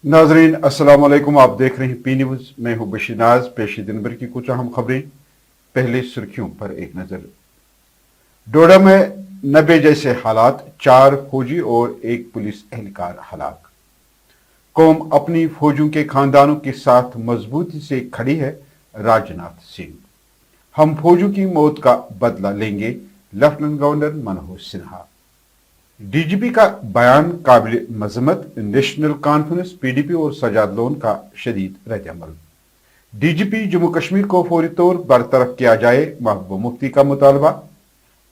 नाजरीन अस्सलाम वालेकुम। आप देख रहे हैं पी न्यूज। मैं हूं बशीर नाज। पेशी दिन भर की कुछ अहम खबरें। पहले सुर्खियों पर एक नजर। डोडा में 90 जैसे हालात, 4 फौजी और 1 पुलिस एहलकार हलाक। कौम अपनी फौजियों के खानदानों के साथ मजबूती से खड़ी है, राजनाथ सिंह। हम फौजियों की मौत का बदला लेंगे, लेफ्टिनेंट गवर्नर मनोहर सिन्हा। डीजीपी का बयान काबिल मजम्मत, नेशनल कॉन्फ्रेंस पीडीपी और सजाद लोन का शदीद रद्द-ए-अमल। डीजीपी जम्मू कश्मीर को फौरी तौर बरतरफ किया जाए, महबूबा मुफ्ती का मुतालबा।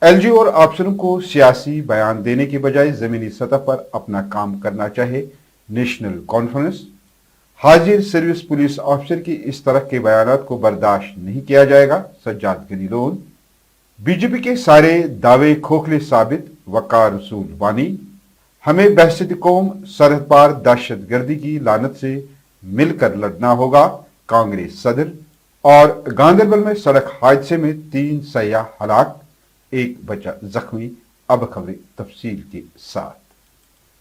एलजी और अफसरों को सियासी बयान देने के बजाय जमीनी सतह पर अपना काम करना चाहिए, नेशनल कॉन्फ्रेंस। हाजिर सर्विस पुलिस ऑफिसर की इस तरह के बयानात को बर्दाश्त नहीं किया जाएगा, सज्जाद गनी लोन। बीजेपी के सारे दावे खोखले साबित, वकार रसूल वानी। हमें बहसत कौम सरहद पार दहशत गर्दी की लानत से मिलकर लड़ना होगा, कांग्रेस सदर। और गांधरबल में सड़क हादसे में 3 सयाह हलाक, 1 बच्चा जख्मी। अब खबरें तफसील के साथ।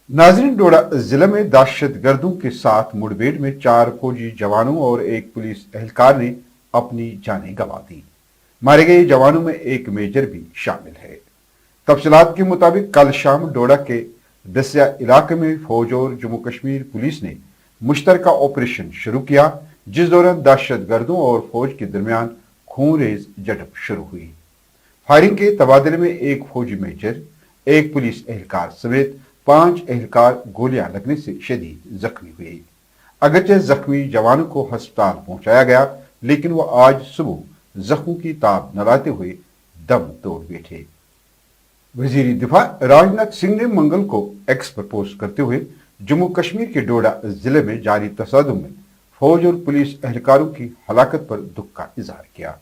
नाजरीन, डोडा जिले में दहशत गर्दों के साथ मुठभेड़ में 4 फौजी जवानों और 1 पुलिस एहलकार ने अपनी जानें गंवा दी। मारे गए जवानों में 1 मेजर भी शामिल है। तफसीलात के मुताबिक कल शाम डोडा के दसिया इलाके में फौज और जम्मू कश्मीर पुलिस ने मुश्तरका ऑपरेशन शुरू किया, जिस दौरान दहशत गर्दों और फौज के दरमियान खूनरेज झड़प शुरू हुई। फायरिंग के तबादले में 1 फौजी मेजर, 1 पुलिस एहलकार समेत 5 एहलकार गोलियां लगने से शदीद जख्मी हुए। अगरचे जख्मी जवानों को अस्पताल पहुंचाया गया, लेकिन वो आज सुबह जख्मों की ताब न लाते हुए दम तोड़ बैठे। वजीर दिफा राजनाथ सिंह ने मंगल को एक्स पर पोस्ट करते हुए जम्मू कश्मीर के डोडा जिले में जारी तसादुम में फौज और पुलिस एहलकारों की हलाकत पर दुख का इजहार किया।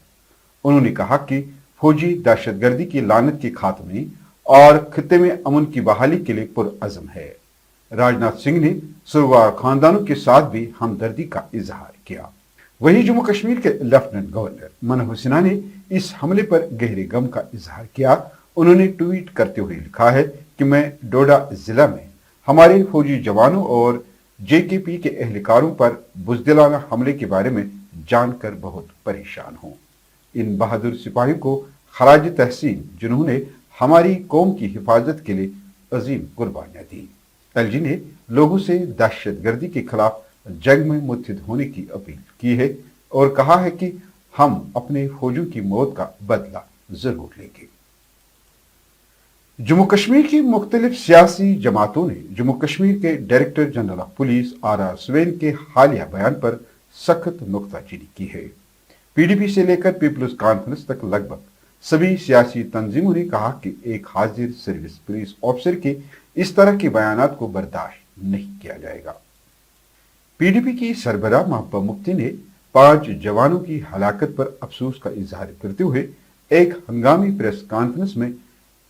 उन्होंने कहा कि फौजी दहशतगर्दी की लानत के खात्मे और खित्ते में अमन की बहाली के लिए पुरअज़म है। राजनाथ सिंह ने सुरवार खानदानों के साथ भी हमदर्दी का इजहार किया। वहीं जम्मू कश्मीर के लेफ्टिनेंट गवर्नर मनोहर सिन्हा ने इस हमले पर गहरे गम का इजहार किया। उन्होंने ट्वीट करते हुए लिखा है कि मैं डोडा जिला में हमारे फौजी जवानों और जेकेपी के एहलकारों पर बुज़दिलाना हमले के बारे में जानकर बहुत परेशान हूं। इन बहादुर सिपाहियों को खराज तहसीन, जिन्होंने हमारी कौम की हिफाजत के लिए अजीम कुर्बानियां दी। एलजी ने लोगों से दहशतगर्दी के खिलाफ जंग में मुत्तहिद होने की अपील की है और कहा है कि हम अपने फौजियों की मौत का बदला जरूर लेंगे। जम्मू कश्मीर की मुख्तलिफ सियासी जमातों ने जम्मू कश्मीर के director general of police R Swain के हालिया बयान पर सख्त नुक्ताचीनी की है। पीडीपी से लेकर पीपल्स कॉन्फ्रेंस तक लगभग सभी सियासी तंजीमों ने कहा कि एक हाजिर सर्विस पुलिस ऑफिसर के इस तरह के बयानात को बर्दाश्त नहीं किया जाएगा। पीडीपी की सरबराह महबूबा मुफ्ती ने 5 जवानों की हलाकत पर अफसोस का इजहार करते हुए एक हंगामी प्रेस कॉन्फ्रेंस में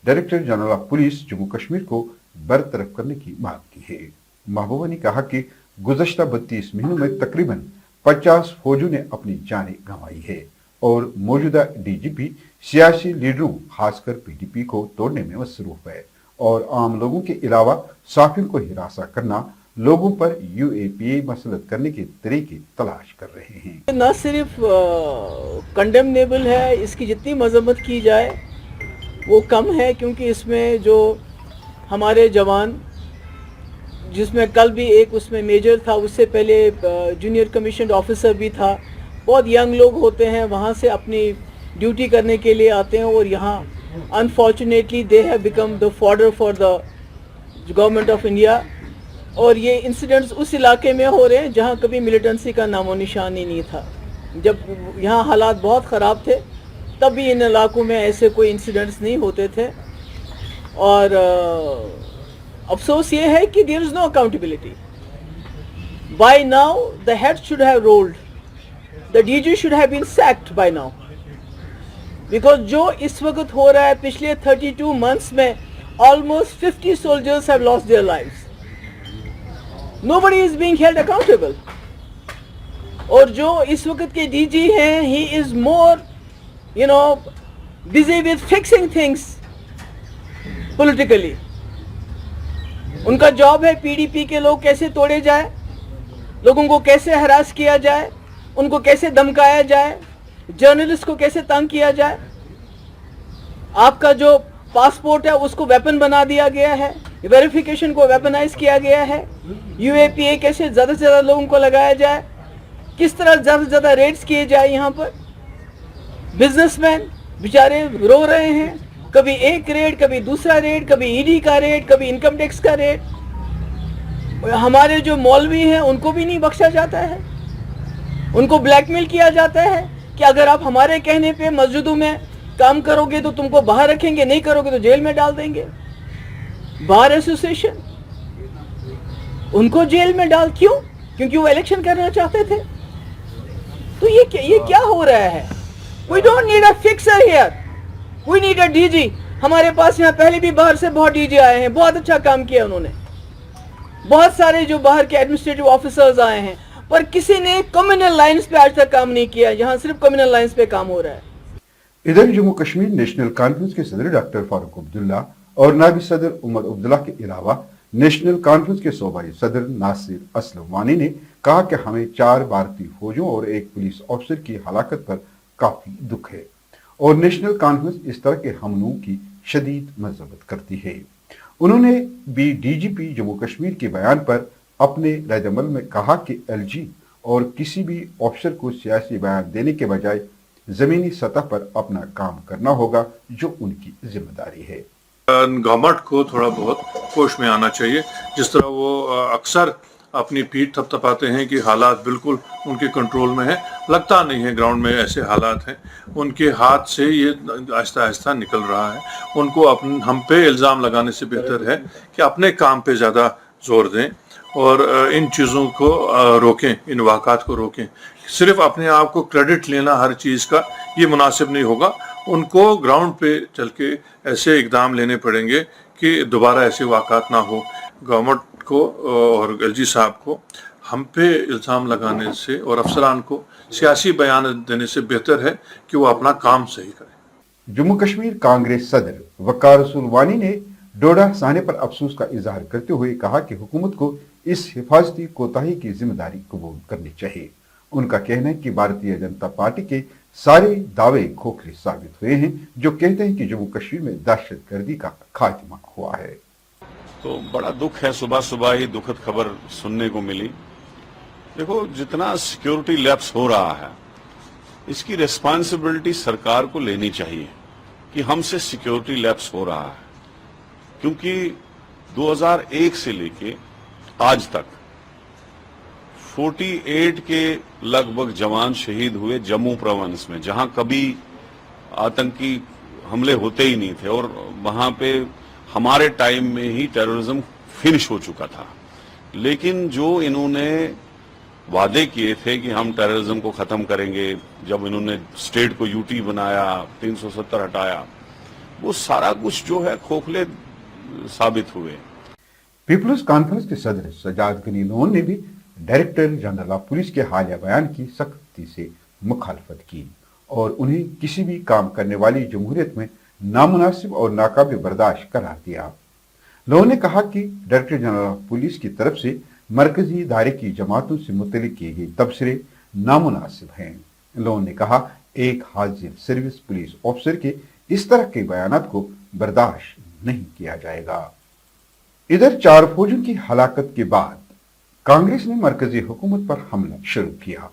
director general of police Jammu Kashmir को बरतरफ करने की मांग की है। महबूबा ने कहा कि गुज़श्ता 32 महीनों में तकरीबन 50 फौजियों ने अपनी जानें गंवाई है और मौजूदा डीजीपी सियासी लीडरों, खासकर पीडीपी को तोड़ने में मसरूफ है और आम लोगों के अलावा साफियों को हिरासा करना, लोगों पर यूएपीए मसलत करने के तरीके तलाश कर रहे हैं। न सिर्फ कंडेमनेबल है, इसकी जितनी मजम्मत की जाए वो कम है, क्योंकि इसमें जो हमारे जवान, जिसमें कल भी एक उसमें मेजर था, उससे पहले जूनियर कमीशन ऑफिसर भी था, बहुत यंग लोग होते हैं, वहाँ से अपनी ड्यूटी करने के लिए आते हैं और यहाँ unfortunately they have become the fodder for the government of India. और ये इंसिडेंट्स उस इलाके में हो रहे हैं जहाँ कभी मिलिटेंसी का नामो निशान ही नहीं था। जब यहाँ हालात बहुत ख़राब थे तब भी इन इलाकों में ऐसे कोई इंसिडेंट्स नहीं होते थे। और अफसोस ये है कि there is no accountability. By now the head should have rolled, the DG should have been sacked by now, because जो इस वक्त हो रहा है, पिछले 32 मंथ्स में almost 50 soldiers have lost their lives. Nobody is being held accountable. और जो इस वक्त के डीजी हैं, he is more, busy with fixing things politically. उनका जॉब है पीडीपी के लोग कैसे तोड़े जाए लोगों को कैसे हरास किया जाए, उनको कैसे धमकाया जाए, जर्नलिस्ट को कैसे तंग किया जाए। आपका जो पासपोर्ट है उसको वेपन बना दिया गया है, वेरिफिकेशन को वेपनाइज किया गया है। यूएपीए कैसे ज़्यादा से ज़्यादा लोगों को लगाया जाए, किस तरह ज़्यादा से ज़्यादा रेड्स किए जाए। यहाँ पर बिजनेसमैन बेचारे रो रहे हैं, कभी एक रेड, कभी दूसरा रेड, कभी ईडी का रेड, कभी इनकम टैक्स का रेड। हमारे जो मौलवी हैं उनको भी नहीं बख्शा जाता है, उनको ब्लैकमेल किया जाता है कि अगर आप हमारे कहने पे मस्जिदों में काम करोगे तो तुमको बाहर रखेंगे, नहीं करोगे तो जेल में डाल देंगे। बार एसोसिएशन उनको जेल में डाल, क्यों? क्योंकि वो इलेक्शन करना चाहते थे। तो ये क्या हो रहा है? We don't need a fixer here, we need a DG। हमारे पास यहाँ पहले भी बाहर से बहुत DG आए हैं, बहुत अच्छा काम किया उन्होंने। बहुत सारे जो बाहर के एडमिनिस्ट्रेटिव ऑफिसर्स आए हैं, पर किसी ने कम्युनल लाइंस पे आज तक काम नहीं किया। यहाँ सिर्फ कम्युनल लाइंस पे काम हो रहा है। इधर जम्मू कश्मीर नेशनल कॉन्फ्रेंस के सदर डॉक्टर फारूक अब्दुल्ला और नायब सदर उमर अब्दुल्ला के अलावा नेशनल कॉन्फ्रेंस के सूबाई सदर नासिर असलम वानी ने कहा कि हमें 4 भारतीय फौजियों और 1 पुलिस अफसर की हलाकत पर काफी दुख है और नेशनल कॉन्फ्रेंस इस तरह के हमलों की शदीद मजम्मत करती है। उन्होंने भी डीजीपी जम्मू कश्मीर के बयान पर अपने रद्दअमल में कहा कि एलजी और किसी भी अफसर को सियासी बयान देने के बजाय जमीनी सतह पर अपना काम करना होगा जो उनकी जिम्मेदारी है। गवर्नमेंट को थोड़ा बहुत होश में आना चाहिए। जिस तरह वो अक्सर अपनी पीठ थपथपाते हैं कि हालात बिल्कुल उनके कंट्रोल में है, लगता नहीं है ग्राउंड में ऐसे हालात हैं। उनके हाथ से ये आहिस्ता आहिस्ता निकल रहा है। उनको हम पे इल्ज़ाम लगाने से बेहतर है कि अपने काम पे ज़्यादा जोर दें और इन चीज़ों को रोकें, इन वाक़ात को रोकें। सिर्फ अपने आप को क्रेडिट लेना हर चीज़ का ये मुनासिब नहीं होगा। उनको ग्राउंड पे चल के ऐसे इक़दाम लेने पड़ेंगे कि दोबारा ऐसे वाक़ात ना हो। गवर्नमेंट को और एलजी साहब को हम पे इल्ज़ाम लगाने से और अफसरान को सियासी बयान देने से बेहतर है कि वो अपना काम सही करें। जम्मू कश्मीर कांग्रेस सदर वकार रसूल वानी ने डोडा साने पर अफसोस का इजहार करते हुए कहा कि हुकूमत को इस हिफाजती कोताही की जिम्मेदारी कबूल करनी चाहिए। उनका कहना है कि भारतीय जनता पार्टी के सारे दावे खोखले साबित हुए हैं जो कहते हैं कि जम्मू कश्मीर में दहशतगर्दी का खात्मा हुआ है। तो बड़ा दुख है, सुबह सुबह ही दुखद खबर सुनने को मिली। देखो, जितना सिक्योरिटी लैप्स हो रहा है इसकी रिस्पांसिबिलिटी सरकार को लेनी चाहिए कि हमसे सिक्योरिटी लैप्स हो रहा है, क्योंकि 2001 से लेके आज तक 48 के लगभग जवान शहीद हुए जम्मू प्रोविंस में, जहां कभी आतंकी हमले होते ही नहीं थे और वहां पे हमारे टाइम में ही टेररिज्म फिनिश हो चुका था। लेकिन जो इन्होंने वादे किए थे कि हम टेररिज्म को खत्म करेंगे, जब इन्होंने स्टेट को यूटी बनाया, 370 हटाया, वो सारा कुछ जो है खोखले साबित हुए। पीपुल्स कॉन्फ्रेंस के सदर सजाद गनी लोन ने भी डायरेक्टर जनरल ऑफ पुलिस के हालिया बयान की सख्ती से मुखालफत की और उन्हें किसी भी काम करने वाली जमहूरियत में नामुनासिब और नाकाबिल बर्दाश्त करार दिया। लोन ने कहा कि डायरेक्टर जनरल ऑफ पुलिस की तरफ से मरकजी इदारे की जमातों से मुतल्लिक किए गए तबसरे नामुनासिब हैं। लोन ने कहा, एक हाजिर सर्विस पुलिस अफसर के इस तरह के बयानात को बर्दाश्त नहीं किया जाएगा। इधर 4 फौजियों की हलाकत के बाद कांग्रेस ने मरकजी हुकूमत पर हमला शुरू किया।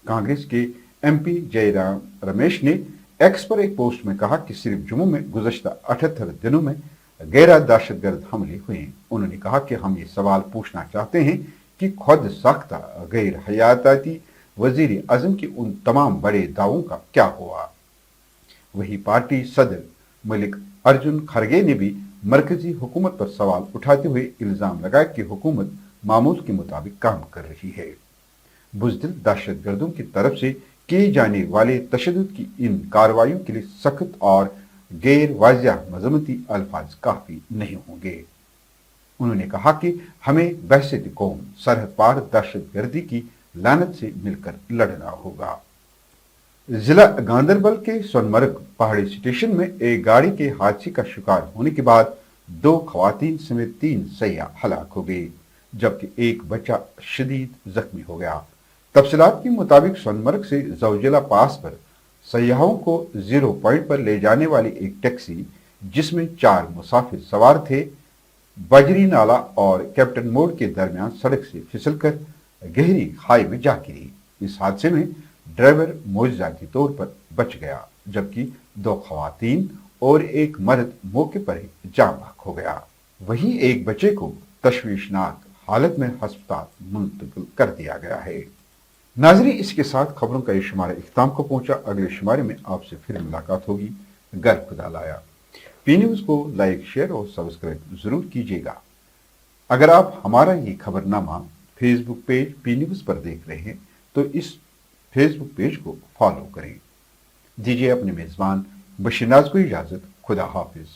कांग्रेस के एमपी जयराम रमेश ने एक्स पर एक पोस्ट में कहा कि सिर्फ जम्मू में गुज़श्ता 78 दिनों में 11 दहशतगर्द हमले हुए। उन्होंने कहा कि हम ये सवाल पूछना चाहते हैं कि खुद साख्ता गैर हयाताती वजीर आजम के उन तमाम बड़े दावों का क्या हुआ। वही पार्टी सदर मलिक अर्जुन खड़गे ने भी मरकजी हुकूमत पर सवाल उठाते हुए इल्जाम लगाया कि हुकूमत मामूल के मुताबिक काम कर रही है। बुज़दिल दहशतगर्दों की तरफ से किए जाने वाले तशद्दुद की इन कार्रवाइयों के लिए सख्त और गैर वाज़िह मज़म्मती अल्फाज काफी नहीं होंगे। उन्होंने कहा कि हमें बहसत कौम सरहद पार दहशतगर्दी की लानत से मिलकर लड़ना होगा। जिला गांदरबल के सोनमर्ग पहाड़ी स्टेशन में एक गाड़ी के हादसे का शिकार होने के बाद 2 खवातीन समेत 3 सयाह हलाक हो गए, जबकि एक बच्चा शदीद जख्मी हो गया। तफसीलात के मुताबिक सोनमर्ग से जौजिला पास पर सयाहों को जीरो पॉइंट पर ले जाने वाली एक टैक्सी जिसमें 4 मुसाफिर सवार थे, बजरी नाला और कैप्टन मोड़ के दरमियान सड़क से फिसलकर गहरी खाई में जा गिरी। इस हादसे में ड्राइवर मोजजाती तौर पर बच गया, जबकि 2 खवातीन और एक मर्द मौके पर ही जान बहक हो गया। वहीं एक बच्चे को तशवीशनाक हालत में अस्पताल मुंतकिल कर दिया गया है। नाज़रीन, इसके साथ खबरों का ये शुमारा इख्तिताम को पहुंचा। अगले शुमारे में आपसे फिर मुलाकात होगी। गर खुदा लाया। पी न्यूज़ को लाइक, शेयर और सब्सक्राइब जरूर कीजिएगा। अगर आप हमारा ये खबरनामा फेसबुक पेज पी न्यूज़ पर देख रहे हैं तो इस फेसबुक पेज को फॉलो करें। दीजिए अपने मेजबान बशीर नाज को इजाजत। खुदा हाफिज।